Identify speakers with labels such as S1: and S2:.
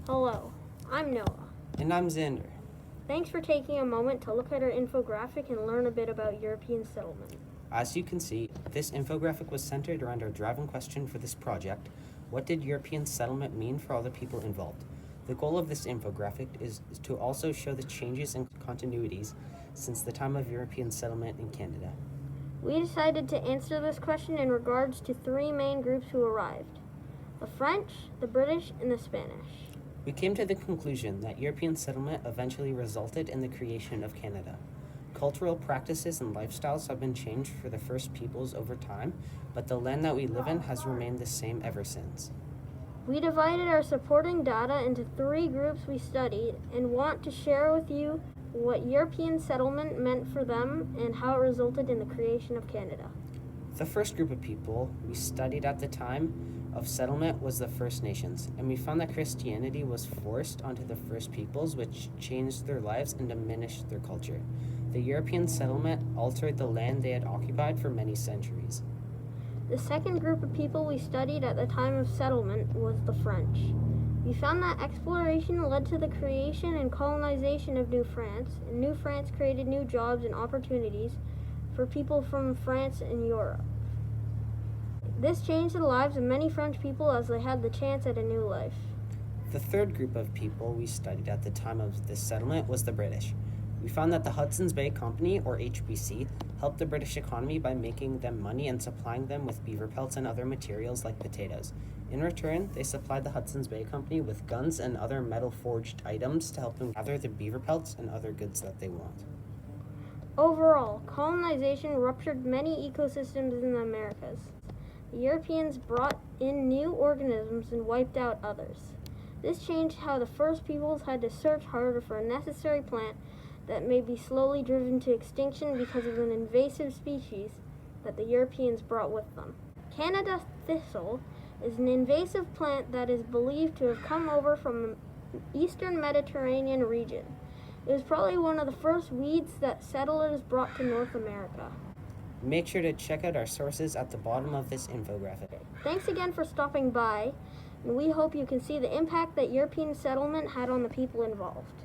S1: Hello, I'm Noah.
S2: And I'm Xander.
S1: Thanks for taking a moment to look at our infographic and learn a bit about European settlement.
S2: As you can see, this infographic was centered around our driving question for this project: what did European settlement mean for all the people involved? The goal of this infographic is to also show the changes and continuities since the time of European settlement in Canada.
S1: We decided to answer this question in regards to three main groups who arrived: the French, the British, and the Spanish.
S2: We came to the conclusion that European settlement eventually resulted in the creation of Canada. Cultural practices and lifestyles have been changed for the first peoples over time, but the land that we live in has remained the same ever since.
S1: We divided our supporting data into three groups we studied and want to share with you what European settlement meant for them and how it resulted in the creation of Canada.
S2: The first group of people we studied at the time of settlement was the First Nations, and we found that Christianity was forced onto the first peoples, which changed their lives and diminished their culture. The European settlement altered the land they had occupied for many centuries.
S1: The second group of people we studied at the time of settlement was the French. We found that exploration led to the creation and colonization of New France, and New France created new jobs and opportunities for people from France and Europe. This changed the lives of many French people as they had the chance at a new life.
S2: The third group of people we studied at the time of this settlement was the British. We found that the Hudson's Bay Company, or HBC, helped the British economy by making them money and supplying them with beaver pelts and other materials like potatoes. In return, they supplied the Hudson's Bay Company with guns and other metal-forged items to help them gather the beaver pelts and other goods that they want.
S1: Overall, colonization ruptured many ecosystems in the Americas. The Europeans brought in new organisms and wiped out others. This changed how the first peoples had to search harder for a necessary plant that may be slowly driven to extinction because of an invasive species that the Europeans brought with them. Canada thistle is an invasive plant that is believed to have come over from the eastern Mediterranean region. It was probably one of the first weeds that settlers brought to North America.
S2: Make sure to check out our sources at the bottom of this infographic.
S1: Thanks again for stopping by, and we hope you can see the impact that European settlement had on the people involved.